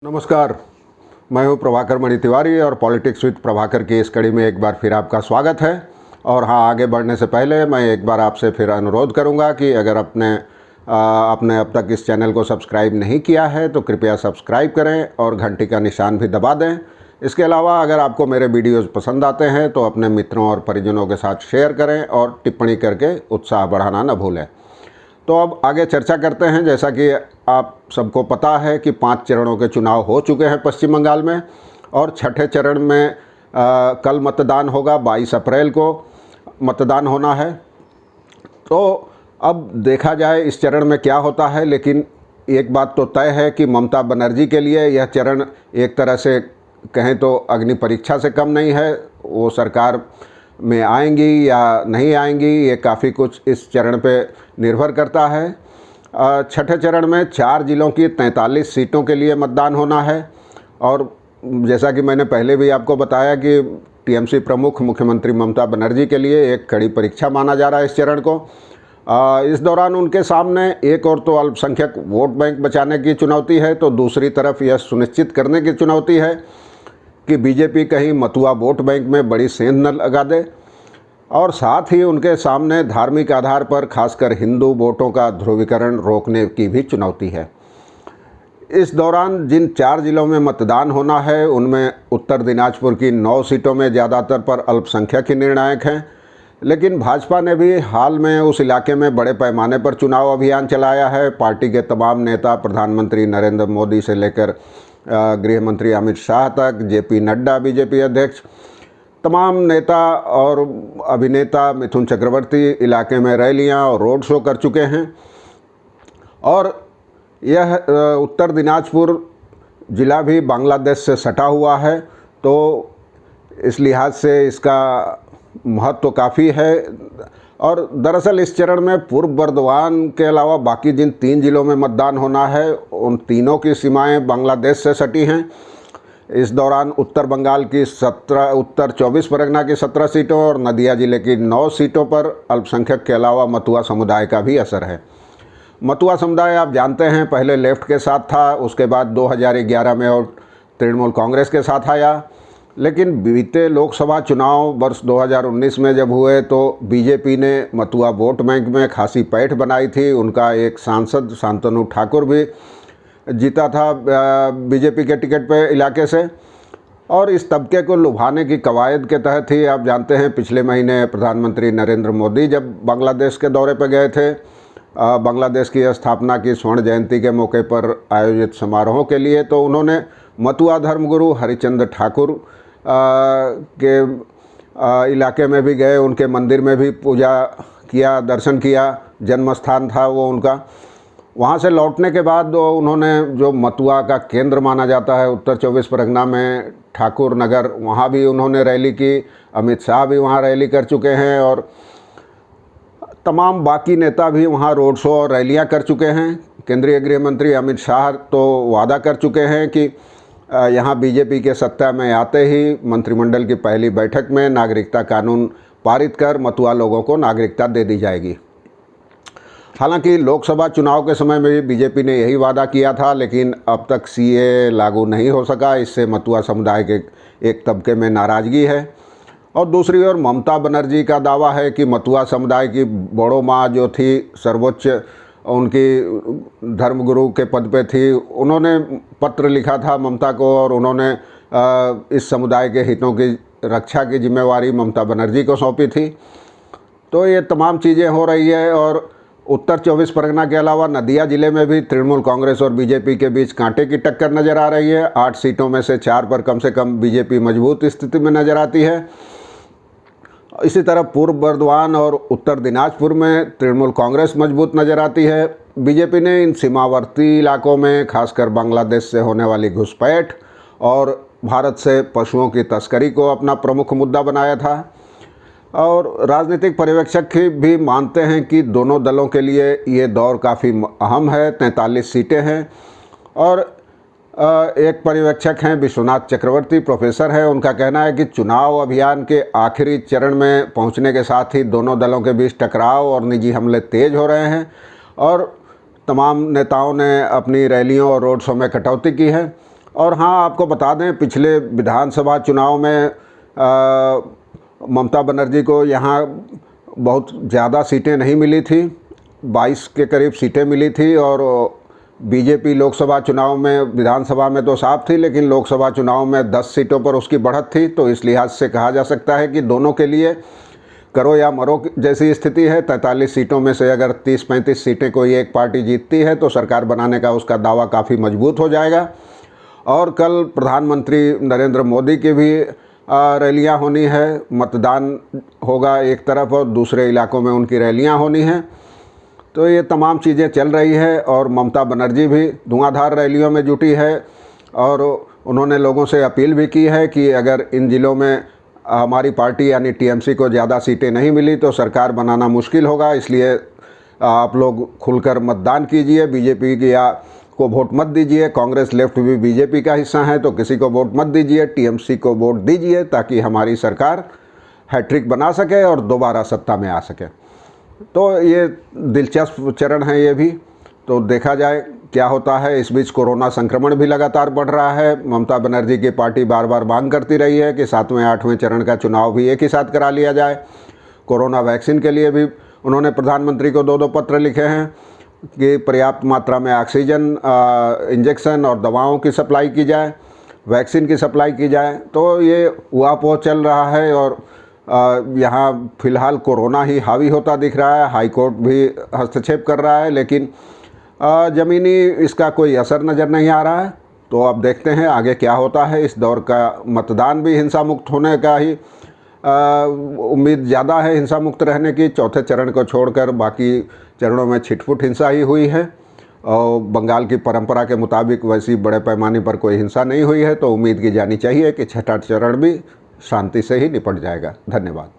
नमस्कार, मैं हूं प्रभाकर मणि तिवारी और पॉलिटिक्स विद प्रभाकर की इस कड़ी में एक बार फिर आपका स्वागत है। और हाँ, आगे बढ़ने से पहले मैं एक बार आपसे फिर अनुरोध करूंगा कि अगर आपने अब तक इस चैनल को सब्सक्राइब नहीं किया है तो कृपया सब्सक्राइब करें और घंटी का निशान भी दबा दें। इसके अलावा अगर आपको मेरे वीडियोज़ पसंद आते हैं तो अपने मित्रों और परिजनों के साथ शेयर करें और टिप्पणी करके उत्साह बढ़ाना न भूलें। तो अब आगे चर्चा करते हैं। जैसा कि आप सबको पता है कि 5 चरणों के चुनाव हो चुके हैं पश्चिम बंगाल में और छठे चरण में कल मतदान होगा। 22 अप्रैल को मतदान होना है। तो अब देखा जाए इस चरण में क्या होता है, लेकिन एक बात तो तय है कि ममता बनर्जी के लिए यह चरण एक तरह से कहें तो अग्नि परीक्षा से कम नहीं है। वो सरकार में आएंगी या नहीं आएंगी, ये काफ़ी कुछ इस चरण पे निर्भर करता है। छठे चरण में 4 जिलों की 43 सीटों के लिए मतदान होना है। और जैसा कि मैंने पहले भी आपको बताया कि टीएमसी प्रमुख मुख्यमंत्री ममता बनर्जी के लिए एक कड़ी परीक्षा माना जा रहा है इस चरण को। इस दौरान उनके सामने एक और तो अल्पसंख्यक वोट बैंक बचाने की चुनौती है, तो दूसरी तरफ यह सुनिश्चित करने की चुनौती है कि बीजेपी कहीं मतुआ वोट बैंक में बड़ी सेंध न लगा दे। और साथ ही उनके सामने धार्मिक आधार पर खासकर हिंदू वोटों का ध्रुवीकरण रोकने की भी चुनौती है। इस दौरान जिन 4 जिलों में मतदान होना है उनमें उत्तर दिनाजपुर की 9 सीटों में ज़्यादातर पर अल्पसंख्यक ही निर्णायक हैं। लेकिन भाजपा ने भी हाल में उस इलाके में बड़े पैमाने पर चुनाव अभियान चलाया है। पार्टी के तमाम नेता, प्रधानमंत्री नरेंद्र मोदी से लेकर गृह मंत्री अमित शाह तक, जेपी नड्डा बीजेपी अध्यक्ष, तमाम नेता और अभिनेता मिथुन चक्रवर्ती इलाके में रैलियां और रोड शो कर चुके हैं। और यह उत्तर दिनाजपुर ज़िला भी बांग्लादेश से सटा हुआ है, तो इस लिहाज से इसका महत्व तो काफ़ी है। और दरअसल इस चरण में पूर्व बर्दवान के अलावा बाकी जिन 3 जिलों में मतदान होना है उन तीनों की सीमाएं बांग्लादेश से सटी हैं। इस दौरान उत्तर बंगाल की 17, उत्तर 24 परगना की 17 सीटों और नदिया जिले की 9 सीटों पर अल्पसंख्यक के अलावा मतुआ समुदाय का भी असर है। मतुआ समुदाय आप जानते हैं पहले लेफ्ट के साथ था, उसके बाद 2011 में और तृणमूल कांग्रेस के साथ आया। लेकिन बीते लोकसभा चुनाव वर्ष 2019 में जब हुए तो बीजेपी ने मतुआ वोट बैंक में खासी पैठ बनाई थी। उनका एक सांसद शांतनु ठाकुर भी जीता था बीजेपी के टिकट पे इलाके से। और इस तबके को लुभाने की कवायद के तहत ही आप जानते हैं पिछले महीने प्रधानमंत्री नरेंद्र मोदी जब बांग्लादेश के दौरे पर गए थे, बांग्लादेश की स्थापना की स्वर्ण जयंती के मौके पर आयोजित समारोह के लिए, तो उन्होंने मतुआ धर्मगुरु हरिचंद्र ठाकुर के इलाके में भी गए, उनके मंदिर में भी पूजा किया, दर्शन किया, जन्म स्थान था वो उनका। वहाँ से लौटने के बाद उन्होंने जो मतुआ का केंद्र माना जाता है उत्तर 24 परगना में ठाकुर नगर, वहाँ भी उन्होंने रैली की। अमित शाह भी वहाँ रैली कर चुके हैं और तमाम बाकी नेता भी वहाँ रोड शो और रैलियाँ कर चुके हैं। केंद्रीय गृह मंत्री अमित शाह तो वादा कर चुके हैं कि यहाँ बीजेपी के सत्ता में आते ही मंत्रिमंडल की पहली बैठक में नागरिकता कानून पारित कर मतुआ लोगों को नागरिकता दे दी जाएगी। हालांकि लोकसभा चुनाव के समय में भी बीजेपी ने यही वादा किया था, लेकिन अब तक सीए लागू नहीं हो सका। इससे मतुआ समुदाय के एक तबके में नाराज़गी है। और दूसरी ओर ममता बनर्जी का दावा है कि मतुआ समुदाय की बड़ो माँ जो थी, सर्वोच्च उनकी धर्मगुरु के पद पे थी, उन्होंने पत्र लिखा था ममता को और उन्होंने इस समुदाय के हितों की रक्षा की जिम्मेवारी ममता बनर्जी को सौंपी थी। तो ये तमाम चीज़ें हो रही है। और उत्तर 24 परगना के अलावा नदिया ज़िले में भी तृणमूल कांग्रेस और बीजेपी के बीच कांटे की टक्कर नज़र आ रही है। 8 सीटों में से 4 पर कम से कम बीजेपी मजबूत स्थिति में नज़र आती है। इसी तरह पूर्व बर्दवान और उत्तर दिनाजपुर में तृणमूल कांग्रेस मजबूत नज़र आती है। बीजेपी ने इन सीमावर्ती इलाकों में खासकर बांग्लादेश से होने वाली घुसपैठ और भारत से पशुओं की तस्करी को अपना प्रमुख मुद्दा बनाया था। और राजनीतिक पर्यवेक्षक भी मानते हैं कि दोनों दलों के लिए ये दौर काफ़ी अहम है। 43 सीटें हैं। और एक पर्यवेक्षक हैं विश्वनाथ चक्रवर्ती, प्रोफेसर हैं, उनका कहना है कि चुनाव अभियान के आखिरी चरण में पहुंचने के साथ ही दोनों दलों के बीच टकराव और निजी हमले तेज हो रहे हैं। और तमाम नेताओं ने अपनी रैलियों और रोड शो में कटौती की है। और हाँ, आपको बता दें, पिछले विधानसभा चुनाव में ममता बनर्जी को यहाँ बहुत ज़्यादा सीटें नहीं मिली थी, 22 के करीब सीटें मिली थी। और बीजेपी लोकसभा चुनाव में, विधानसभा में तो साफ थी, लेकिन लोकसभा चुनाव में 10 सीटों पर उसकी बढ़त थी। तो इस लिहाज से कहा जा सकता है कि दोनों के लिए करो या मरो जैसी स्थिति है। 43 सीटों में से अगर 30-35 सीटें कोई एक पार्टी जीतती है तो सरकार बनाने का उसका दावा काफ़ी मजबूत हो जाएगा। और कल प्रधानमंत्री नरेंद्र मोदी की भी रैलियां होनी है, मतदान होगा एक तरफ और दूसरे इलाकों में उनकी रैलियां होनी हैं। तो ये तमाम चीज़ें चल रही है और ममता बनर्जी भी धुआंधार रैलियों में जुटी है और उन्होंने लोगों से अपील भी की है कि अगर इन ज़िलों में हमारी पार्टी यानी टीएमसी को ज़्यादा सीटें नहीं मिली तो सरकार बनाना मुश्किल होगा। इसलिए आप लोग खुलकर मतदान कीजिए, बीजेपी की को वोट मत दीजिए। कांग्रेस लेफ्ट भी बीजेपी का हिस्सा है तो किसी को वोट मत दीजिए, टीएमसी को वोट दीजिए ताकि हमारी सरकार हैट्रिक बना सके और दोबारा सत्ता में आ सके। तो ये दिलचस्प चरण है ये भी, तो देखा जाए क्या होता है। इस बीच कोरोना संक्रमण भी लगातार बढ़ रहा है। ममता बनर्जी की पार्टी बार बार मांग करती रही है कि 7वें 8वें चरण का चुनाव भी एक ही साथ करा लिया जाए। कोरोना वैक्सीन के लिए भी उन्होंने प्रधानमंत्री को 2-2 पत्र लिखे हैं कि पर्याप्त मात्रा में ऑक्सीजन, इंजेक्शन और दवाओं की सप्लाई की जाए, वैक्सीन की सप्लाई की जाए। तो ये उहापोह चल रहा है और यहाँ फ़िलहाल कोरोना ही हावी होता दिख रहा है। हाई कोर्ट भी हस्तक्षेप कर रहा है, लेकिन ज़मीनी इसका कोई असर नज़र नहीं आ रहा है। तो अब देखते हैं आगे क्या होता है। इस दौर का मतदान भी हिंसा मुक्त होने का ही उम्मीद ज़्यादा है, हिंसा मुक्त रहने की। चौथे चरण को छोड़कर बाकी चरणों में छिटपुट हिंसा ही हुई है और बंगाल की परंपरा के मुताबिक वैसी बड़े पैमाने पर कोई हिंसा नहीं हुई है। तो उम्मीद की जानी चाहिए कि छठा चरण भी शांति से ही निपट जाएगा। धन्यवाद।